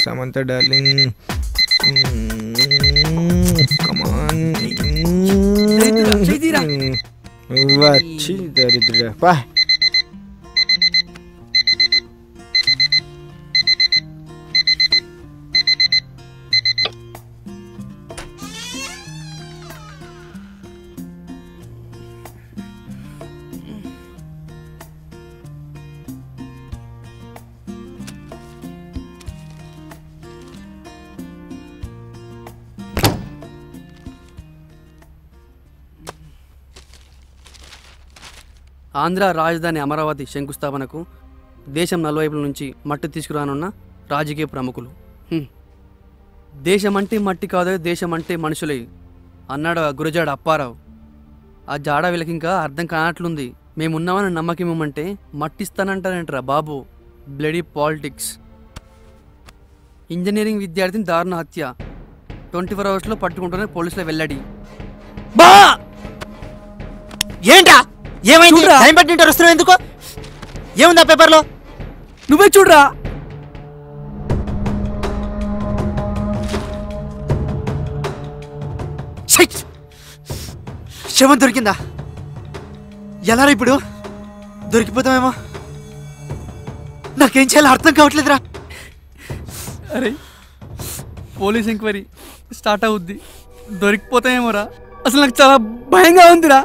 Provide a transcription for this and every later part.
Samantha darling come on వచ్చి దరిద్ర పా. ఆంధ్ర రాజధాని అమరావతి శంకుస్థాపనకు దేశం నలువైపుల నుంచి మట్టి తీసుకురానున్న రాజకీయ ప్రముఖులు. దేశమంటే మట్టి కాదు, దేశమంటే మనుషులే అన్నాడు గురజాడ అప్పారావు. ఆ జాడ వీళ్ళకి ఇంకా అర్థం కానట్లుంది. మేమున్నామని నమ్మకం ఇవ్వమంటే మట్టిస్తానంటారంటరా బాబు. Bloody politics. ఇంజనీరింగ్ విద్యార్థిని దారుణ హత్య 24 అవర్స్లో పట్టుకుంటూనే పోలీసుల వెల్లడి. బా ఏంటా ఏమైంది? టైం పట్టింటారు వస్తున్నావు ఎందుకు? ఏముందా పేపర్లో? నువ్వే చూడరా. శవం దొరికిందా? ఎలా ఇప్పుడు? దొరికిపోతామేమో. నాకేం చేయాలో అర్థం కావట్లేదురా. అరే పోలీస్ ఎంక్వైరీ స్టార్ట్ అవుద్ది, దొరికిపోతాయేమోరా. అసలు నాకు చాలా భయంగా ఉందిరా,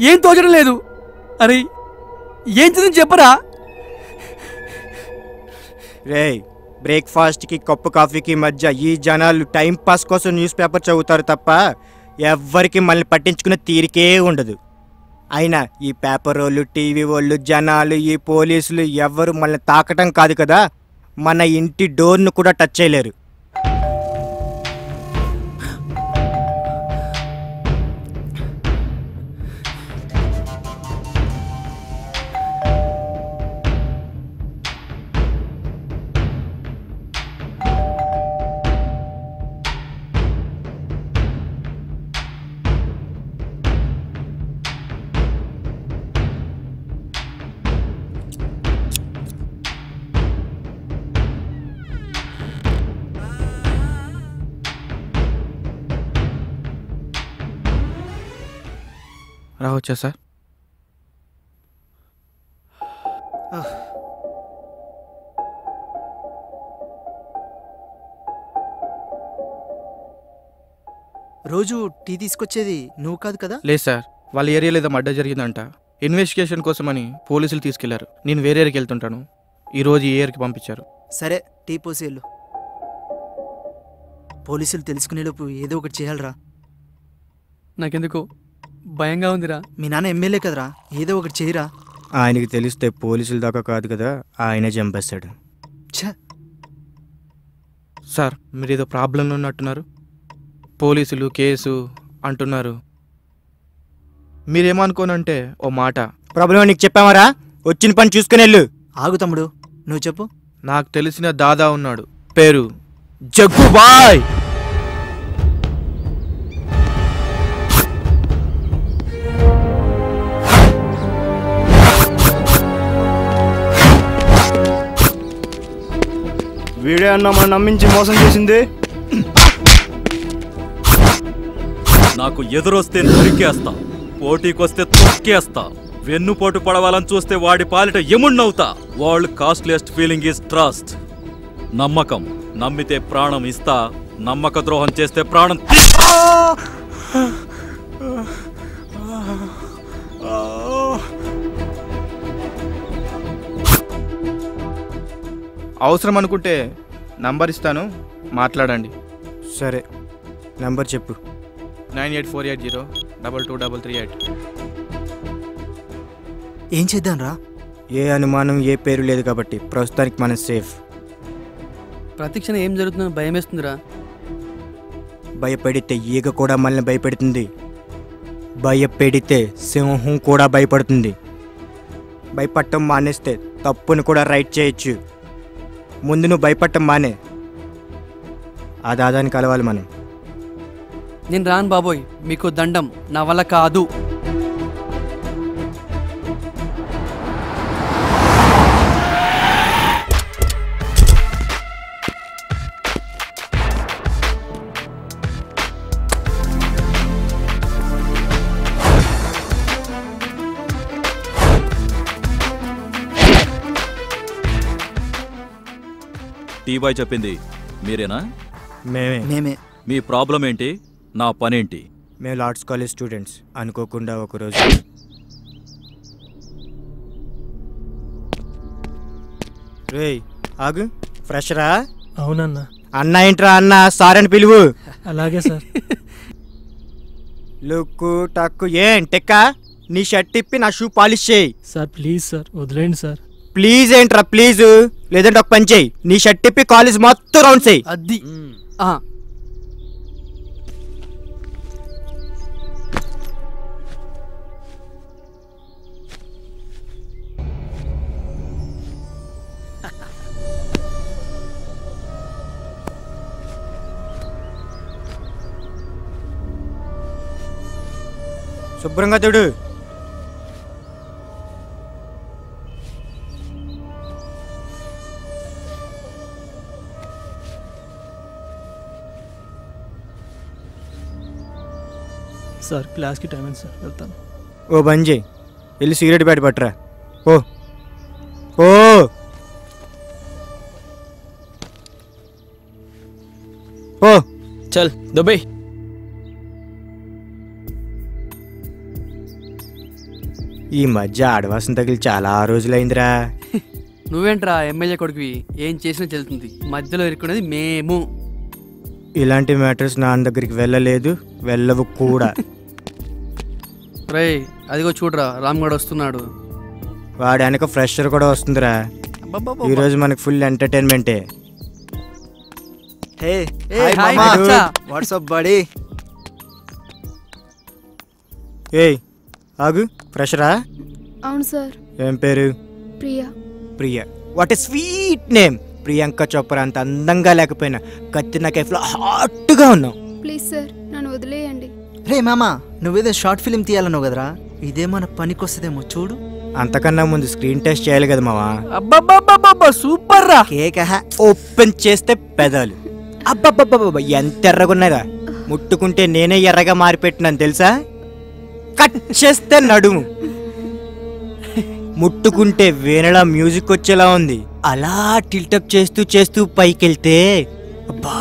ఏం తోచడం లేదు. అరే ఏం చదివి చెప్పరా. రే బ్రేక్ఫాస్ట్కి కప్పు కాఫీకి మధ్య ఈ జనాలు టైం పాస్ కోసం న్యూస్ పేపర్ చదువుతారు తప్ప ఎవ్వరికి మనల్ని పట్టించుకునే తీరికే ఉండదు. అయినా ఈ పేపర్ వాళ్ళు, టీవీ వాళ్ళు, జనాలు, ఈ పోలీసులు ఎవ్వరు మనల్ని తాకటం కాదు కదా, మన ఇంటి డోర్ను కూడా టచ్ చేయలేరు. రావచ్చా సార్? రోజు టీ తీసుకొచ్చేది నువ్వు కాదు కదా? లేదు సార్, వాళ్ళ ఏరియాలో ఏదో మర్డర్ జరిగిందంట. ఇన్వెస్టిగేషన్ కోసమని పోలీసులు తీసుకెళ్లారు. నేను వేరే ఏరియాకి వెళ్తుంటాను. ఈరోజు ఈ ఏరియాకి పంపించారు. సరే టీ పోసేళ్ళు. పోలీసులు తెలుసుకునేలోపు ఏదో ఒకటి చేయాలరా. నాకెందుకు భయంగా ఉందిరా. మీ నాన్న ఎమ్మెల్యే కదరా, ఏదో ఒకటి చేయరా. ఆయనకి తెలిస్తే పోలీసుల దాకా కాదు కదా, ఆయనే చంపేస్తాడు. సార్ మీరు ఏదో ప్రాబ్లంలో ఉన్నట్టున్నారు. పోలీసులు కేసు అంటున్నారు. మీరేమనుకోనంటే ఓ మాట. ప్రాబ్లం నీకు చెప్పామరా, వచ్చిన పని చూసుకుని వెళ్ళు. ఆగు తమ్ముడు, నువ్వు చెప్పు. నాకు తెలిసిన దాదా ఉన్నాడు, పేరు జగ్గుబాయ్. వీడే అన్న మనం నమ్మించి మోసం చేసింది. నాకు ఎదురొస్తే నరికేస్తా, పోటీకొస్తే తొక్కేస్తా. వెన్నుపోటు పడవాలని చూస్తే వాడి పాలిట ఎముణ్ణవుతా. World costliest feeling is trust. నమ్మకం. నమ్మితే ప్రాణం ఇస్తా, నమ్మక ద్రోహం చేస్తే ప్రాణం అవసరం అనుకుంటే నంబర్ ఇస్తాను, మాట్లాడండి. సరే నంబర్ చెప్పు. 9848022338. ఏం చేద్దాం రా? ఏ అనుమానం, ఏ పేరు లేదు కాబట్టి ప్రస్తుతానికి మనం సేఫ్. ప్రతిక్షణ ఏం జరుగుతుందని భయం వేస్తుందిరా. భయపడితే ఈగ కూడా మనల్ని భయపెడుతుంది. భయపెడితే సింహం కూడా భయపడుతుంది. భయపడటం మానేస్తే తప్పును కూడా రైట్ చేయొచ్చు. ముందు నువ్వు భయపడటం మానే, ఆ దాదాని కలవాలి మనం. నేను రాను బాబోయ్, మీకు దండం, నా వల్ల కాదు. టీ బాయ్ చెప్పింది మీరేనా? మేమే. మీ ప్రాబ్లం ఏంటి? నా పనేంటి? మేము లార్డ్స్ కాలేజ్ స్టూడెంట్స్. అనుకోకుండా ఒకరోజు రేయ్ ఆగు, ఫ్రెషరా? అవునన్నా. అన్న ఏంట్రా అన్న, సార్ అని పిలువు. అలాగే సార్. లుక్కు టక్కు ఏం టెక్కా? నీ షర్ట్ తిప్పి నా షూ పాలిష్ చేయి. సార్ ప్లీజ్ సార్, వదిలేండి సార్. ప్లీజ్ ఏంట్రా ప్లీజ్? లేదంటే ఒక పని చేయి, నీ షర్ట్ తిప్పి కాలేజ్ మొత్తం రౌండ్ చేయి. అది శుభ్రంగా చూడు. సార్ క్లాస్కి టైం అయింది సార్, వెళ్తాను. ఓ బంద్ చేయి, వెళ్ళి సిగరెట్ బ్యాట్ పట్టరా. ఓ ఓ ఓ చల్ దుబాయ్. ఈ మధ్య ఆడవాసం తగిలి చాలా రోజులైందిరా. నువ్వేంట్రా ఎమ్మెల్యే కొడుకువి, ఏం చేసినా చెల్లుతుంది. మధ్యలో ఇరుక్కునేది మేము. ఇలాంటి మ్యాటర్స్ నాన్న దగ్గరికి వెళ్ళలేదు, వెళ్ళవు కూడా. రేయ్ అదిగో చూడరా, రామ్గఢ్ వస్తున్నాడు. వాడి వెనక ఫ్రెషర్ కూడా వస్తుందిరా. ఈరోజు మనకు ఫుల్ ఎంటర్టైన్మెంటే. హే హాయ్ మామా. మచ్చా. WhatsApp body. ఏయ్ ఆగు, ఫ్రెషరా? అవును సార్. ఏం పేరు? Priya. Priya. What a sweet name. Priyanka Chopra అంత అందంగా లేకపోయినా కత్తిన కేఫ్లో హాట్గా ఉన్నావు. ప్లీజ్ సార్ నన్ను వదిలేయండి. రే మామా, నువ్వేదో షార్ట్ ఫిల్మ్ తీయాలన్నావు కదరా, ఇదే మన పనికొస్తుందేమో చూడు. అంతకన్నా ముందు స్క్రీన్ టెస్ట్ చేయాలి కదా మావా. అబ్బబ్బబ్బబ్బబ్బ సూపర్ రా. కేక ఓపెన్ చేస్తే పెదాలు అబ్బబ్బబ్బబ్బ ఎంత ఎర్రగున్నారా. ముట్టుకుంటే నేనే ఎర్రగా మారిపెట్టినాను తెలుసా. కట్ చేస్తే నడుము, ముట్టుకుంటే వేనలా మ్యూజిక్ వచ్చేలా ఉంది. అలా టిల్టప్ చేస్తూ చేస్తూ పైకెళ్తే అబ్బా.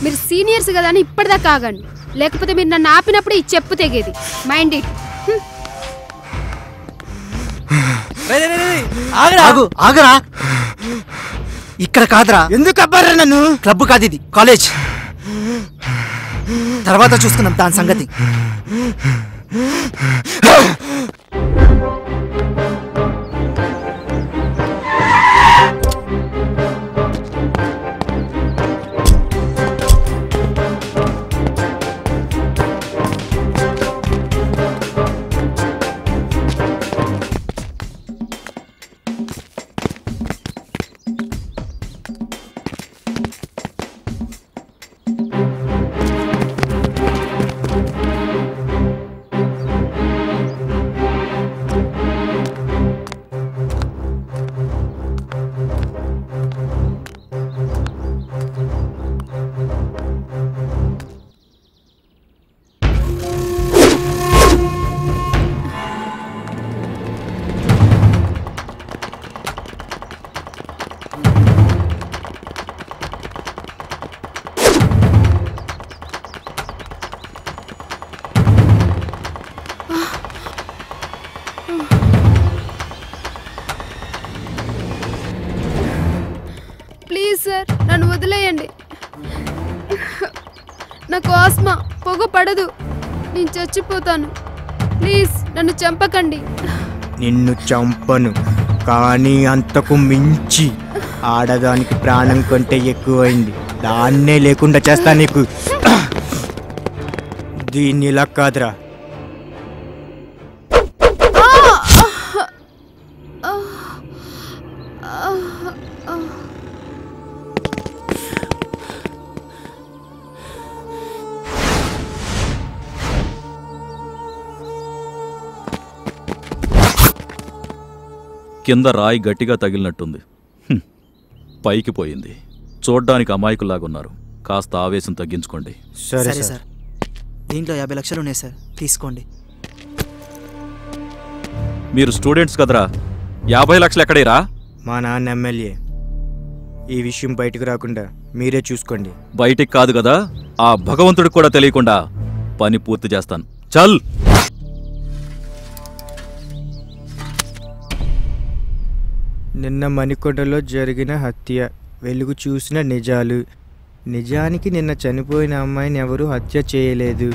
మీరు సీనియర్స్ కదా అని ఇప్పటిదాకా ఆగండి, లేకపోతే మీరు నన్ను ఆపినప్పుడు ఈ చెప్పు తెగేది. Mind it. ఆగు ఆగరా. ఇక్కడ కాదురా. ఎందుకు అబ్బారా నన్ను? క్లబ్ కాదు ఇది, కాలేజ్. తర్వాత చూసుకున్నాం దాని సంగతి. ప్లీజ్ సార్ నన్ను వదిలేయండి. నాకు ఆస్మా, పొగ పడదు, నేను చచ్చిపోతాను. ప్లీజ్ నన్ను చంపకండి. నిన్ను చంపను, కానీ అంతకు మించి ఆడదానికి ప్రాణం కంటే ఎక్కువైంది. దాన్నే లేకుండా చేస్తా నీకు. దీన్ని ఇలా కాదురా. కింద రాయి గట్టిగా తగిలినట్టుంది. పైకి పోయింది. చూడ్డానికి అమాయకుల్లాగున్నారు. కాస్త ఆవేశం తగ్గించుకోండి. సరే సార్. దీంట్లో 50 లక్షలు ఉన్నాయి సార్, తీసుకోండి. మీరు స్టూడెంట్స్ కదరా, 50 లక్షలు ఎక్కడేరా? మా నాన్న ఎమ్మెల్యే. ఈ విషయం బయటకు రాకుండా మీరే చూసుకోండి. బయటికి కాదు కదా, ఆ భగవంతుడికి కూడా తెలియకుండా పని పూర్తి చేస్తాను. చల్. నిన్న మణికొండలో జరిగిన హత్య, వెలుగు చూసిన నిజాలు. నిజానికి నిన్న చనిపోయిన అమ్మాయిని ఎవరూ హత్య చేయలేదు.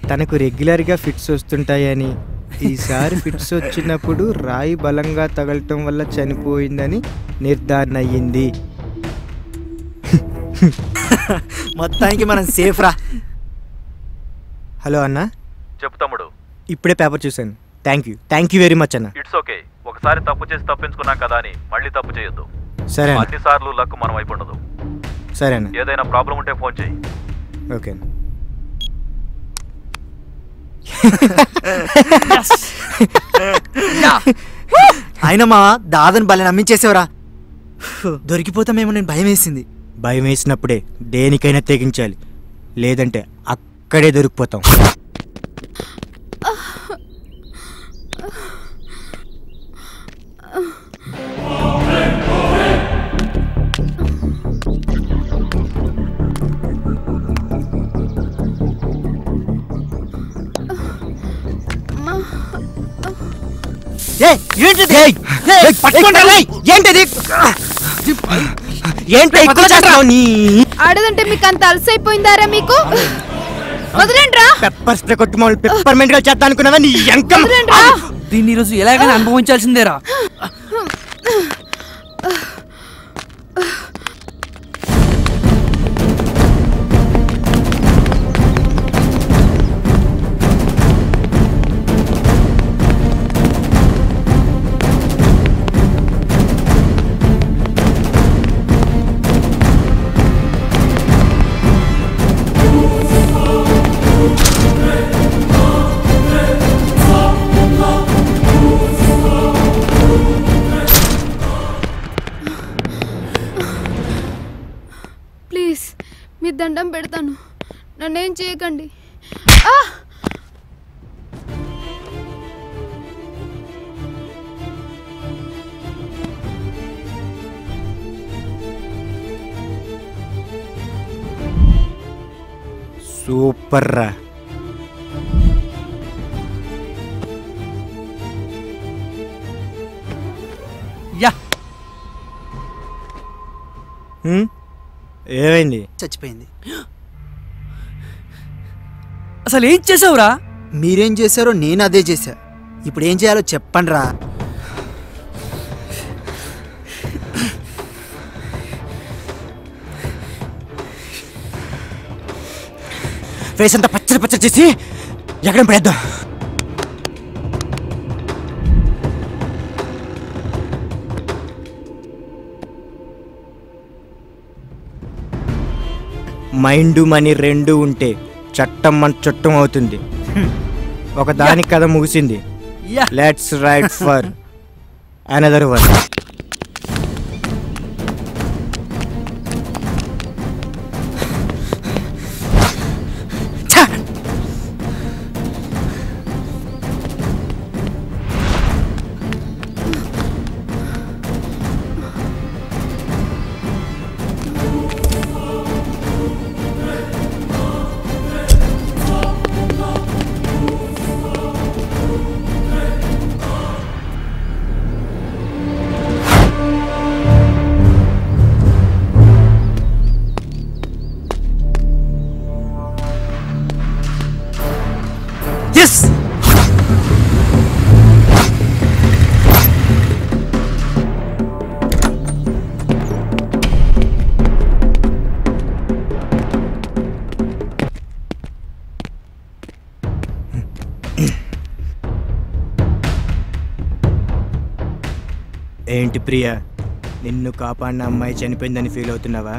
తనకు రెగ్యులర్గా ఫిట్స్ వస్తుంటాయని, ఈసారి ఫిట్స్ వచ్చినప్పుడు రాయి బలంగా తగలటం వల్ల చనిపోయిందని నిర్ధారణ అయ్యింది. మొత్తానికి మనం సేఫ్ రా. హలో అన్న, చెప్పు తమ్ముడు. ఇప్పుడే పేపర్ చూశాను. థ్యాంక్ యూ వెరీ మచ్ అన్న. It's okay. ఒకసారి తప్పు చేసి తప్పించుకున్నాం కదా అని మళ్ళీ తప్పు చేయొద్దు. సరే అన్న. అన్నిసార్లు లక్ మనం వైపు ఉండదు. సరే అన్న. ఏదైనా ప్రాబ్లం ఉంటే ఫోన్ చేయి. ఓకే అన్న. అయినా మా దాదాని భలే నమ్మించేసేవరా. దొరికిపోతామేమో నేను భయం వేసింది. భయం వేసినప్పుడే దేనికైనా తెగించాలి, లేదంటే అక్కడే దొరికిపోతాం. ఏంటిది? ఆడదంటే మీకు అంత అలసైపోయిందారా మీకు? వదిలేండి రా. పెప్పర్ స్ప్రే కొట్టు మామూలు పెప్పర్మెంట్ గా చేద్దాం అనుకున్నావా? నీ ఎంకం. దీన్ని ఈరోజు ఎలాగైనా అనుభవించాల్సిందేరా. ప్లీజ్ మీ దండం పెడతాను, నన్నేం చేయకండి. సూపర్ రా. యా ఏమైంది? చచ్చిపోయింది. అసలు ఏం చేసావురా? మీరేం చేశారో నేను అదే చేశా. ఇప్పుడు ఏం చేయాలో చెప్పండి రా. ఫేస్ అంతా పచ్చడి పచ్చడి చేసి ఎక్కడ పడేద్దాం. మైండ్ మనీ రెండు ఉంటే చట్టం మన చుట్టం అవుతుంది. ఒక దాని కథ ముగిసింది. Let's write for another one. Yes! ఏంటి ప్రియా, నిన్ను కాపాడిన అమ్మాయి చనిపోయిందని ఫీల్ అవుతున్నావా?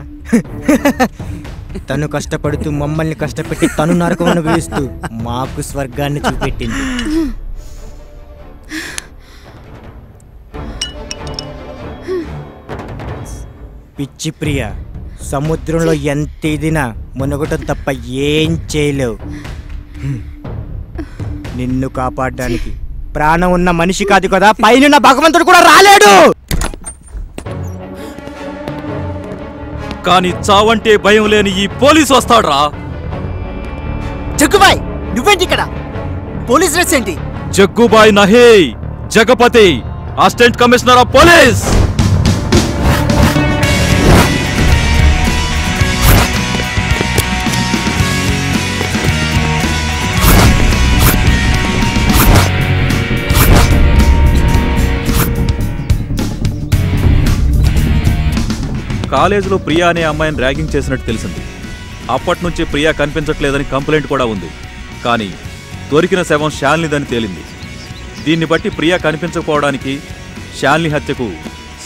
తను కష్టపడుతూ మమ్మల్ని కష్టపెట్టి తను నరకం అనుభవిస్తూ మాకు స్వర్గాన్ని చూపెట్టింది. పిచ్చి ప్రియా, సముద్రంలో ఎంత ఇదినా మునగటం తప్ప ఏం చేయలేవు. నిన్ను కాపాడడానికి ప్రాణం ఉన్న మనిషి కాదు కదా, పైన భగవంతుడు కూడా రాలేడు. కానీ చావంటే భయం లేని ఈ పోలీసు వస్తాడ్రా. జగ్గుబాయ్ నువ్వేంటి ఇక్కడ? పోలీస్ డ్రెస్ ఏంటి? జగ్గుబాయ్ నహే, Jagapathi, assistant commissioner of police. కాలేజీలో ప్రియా అనే అమ్మాయిని ర్యాగింగ్ చేసినట్టు తెలిసింది. అప్పటి నుంచి ప్రియా కనిపించట్లేదని కంప్లైంట్ కూడా ఉంది. కానీ దొరికిన శవం శాలినిదని తేలింది. దీన్ని బట్టి ప్రియా కనిపించకపోవడానికి శాలిని హత్యకు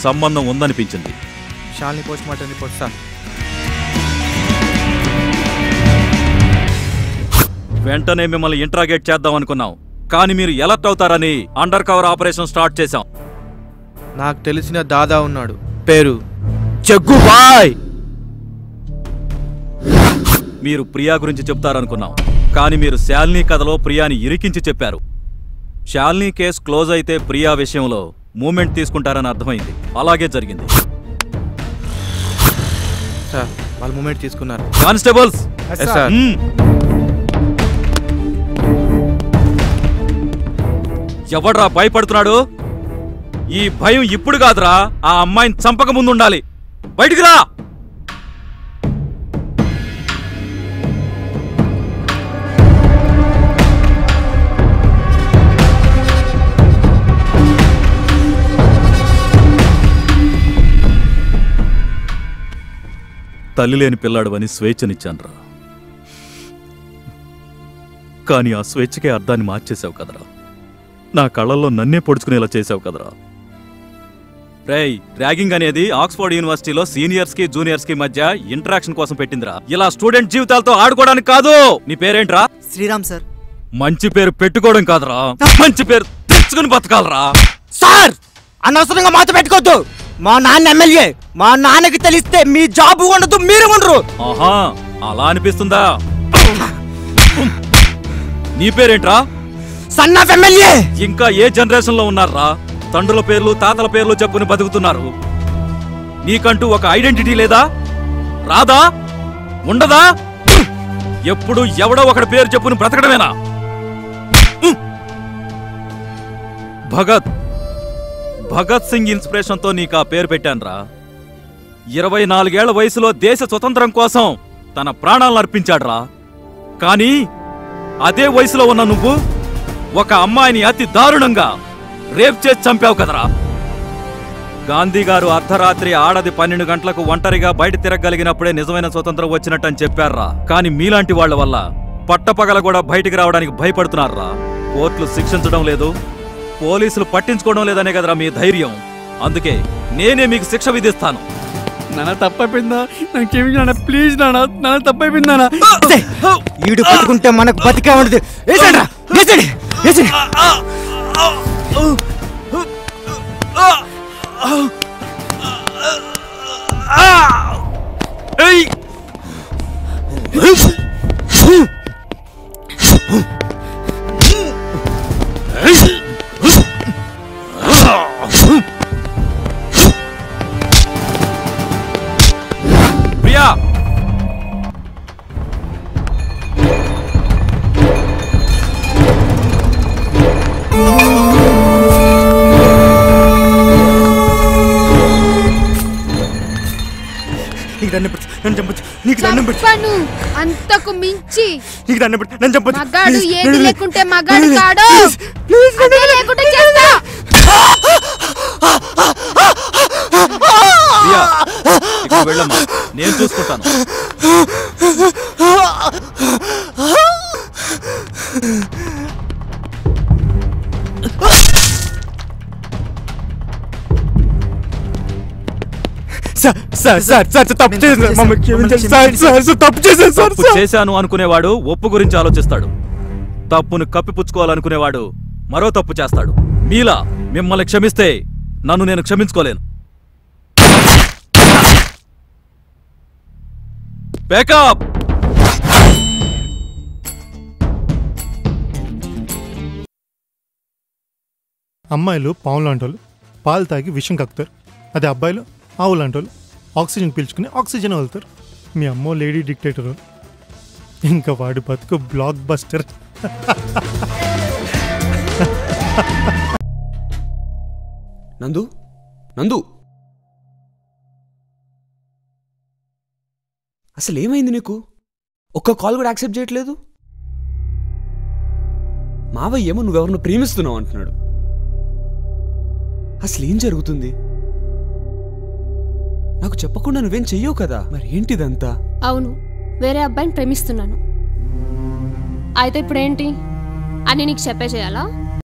సంబంధం ఉందనిపించింది. Shalini post mortem report sir. వెంటనే మిమ్మల్ని ఇంట్రాగేట్ చేద్దాం అనుకున్నాం, కానీ మీరు ఎలర్ట్ అవుతారని అండర్ కవర్ ఆపరేషన్ స్టార్ట్ చేశాం. నాకు తెలిసిన దాదా ఉన్నాడు, పేరు జగ్గుబాయ్. మీరు ప్రియా గురించి చెప్తారనుకున్నాం, కానీ మీరు శాలిని కథలో ప్రియాని ఇరికించి చెప్పారు. శాలిని కేసు క్లోజ్ అయితే ప్రియా విషయంలో మూమెంట్ తీసుకుంటారని అర్థమైంది. అలాగే జరిగింది. సార్ వాళ్ళు మూమెంట్ తీసుకున్నారు. Constables, sir. ఎవడ్రా భయపడుతున్నాడు? ఈ భయం ఇప్పుడు కాదురా, ఆ అమ్మాయిని చంపక ముందు ఉండాలి. బయటికి రా. తల్లి లేని పిల్లాడు అని స్వేచ్ఛనిచ్చాన్రా, కానీ ఆ స్వేచ్ఛకే అర్థాన్ని మార్చేశావు కదరా. నా కళ్ళల్లో నన్నే పొడుచుకునేలా చేశావు కదరా. రేయ్, ర్యాగింగ్ అనేది ఆక్స్ఫర్డ్ యూనివర్సిటీలో సీనియర్స్ కి జూనియర్స్ కి మధ్య ఇంటరాక్షన్ కోసం పెట్టిందిరా, ఇలా స్టూడెంట్ జీవితాలతో ఆడుకోవడానికి కాదు. నీ పేరేంట్రా? శ్రీరామ్ సార్. మంచి పేరు పెట్టుకోవడం కాదురా, మంచి పేరు తెచ్చుకుని బతకాలరా. సార్ అనవసరంగా మాతో పెట్టుకోవద్దు. మా నాన్న ఎమ్మెల్యే, మా నాన్నకి తెలిస్తే మీ జాబ్ ఉండదు, మీరు ఉండరు. ఆహా, అలా అనిపిస్తుందా? నీ పేరేంట్రా? Son of MLA. ఇంకా ఏ జనరేషన్ లో ఉన్నారా? తండ్రుల పేర్లు తాతల పేర్లు చెప్పుకుని బతుకుతున్నారు. నీకంటూ ఒక ఐడెంటిటీ లేదా? రాదా? ఉండదా? ఎప్పుడు ఎవడో ఒకటి పేరు చెప్పుని బ్రతకడమేనా? భగత్ సింగ్ ఇన్స్పిరేషన్తో నీకు ఆ పేరు పెట్టానురా. 24 ఏళ్ల వయసులో దేశ స్వతంత్రం కోసం తన ప్రాణాలను అర్పించాడ్రా. కానీ అదే వయసులో ఉన్న నువ్వు ఒక అమ్మాయిని అతి దారుణంగా రేప్ చేసి చంపావు కదరా. గాంధీ గారు అర్ధరాత్రి ఆడది 12 గంటలకు ఒంటరిగా బయట తిరగలిగినప్పుడే నిజమైన స్వతంత్రం వచ్చినట్టని చెప్పారా. కానీ మీలాంటి వాళ్ల వల్ల పట్టపగల కూడా బయటికి రావడానికి భయపడుతున్నారా. కోర్టులు శిక్షించడం లేదు, పోలీసులు పట్టించుకోవడం లేదనే కదరా మీ ధైర్యం. అందుకే నేనే మీకు శిక్ష విధిస్తాను. నాన్న తప్పైపోయిందా? నాకేమి నాన్న, ప్లీజ్ నాన్న, నాన్న తప్పైపోయిందా? ఈడు పట్టుకుంటే మనకు బతికే ఉండదు. వేసండి, వేసండి, వేసండి. ప్రియా, అంతకు మించి మగాడు ఏది లేకుంటే మగాడు కాడు. అదే లేకుంటే చేస్తా. ప్రియా, ఇప్పుడు వెళ్ళమ్మా, నేను చూసుకుంటాను. తప్పు చేశాను అనుకునేవాడు ఒప్పు గురించి ఆలోచిస్తాడు. తప్పును కప్పిపుచ్చుకోవాలనుకునేవాడు మరో తప్పు చేస్తాడు. మీలా మిమ్మల్ని క్షమిస్తే నన్ను నేను క్షమించుకోలేను. బ్యాకప్. అమ్మాయిలు పావులు లాంటి వాళ్ళు పాలు తాగి విషం కక్కుతారు. అదే అబ్బాయిలు ఆవులు లాంటి వాళ్ళు ఆక్సిజన్ పీల్చుకుని ఆక్సిజన్ వదులుతారు. మీ అమ్మో లేడీ డిక్టేటర్, ఇంకా వాడి బతుకు బ్లాక్ బస్టర్. నందు నందు అసలు ఏమైంది నీకు? ఒక్క కాల్ కూడా యాక్సెప్ట్ చేయట్లేదు. మావయ్య ఏమో నువ్వెవరిని ప్రేమిస్తున్నావు అంటున్నాడు. అసలు ఏం జరుగుతుంది? నాకు చెప్పకుండా నువ్వేం చెయ్యవు కదా, మరి ఏంటిదంతా? అవును, వేరే అబ్బాయిని ప్రేమిస్తున్నాను. అయితే ఇప్పుడేంటి అని నీకు చెప్పే చేయాలా?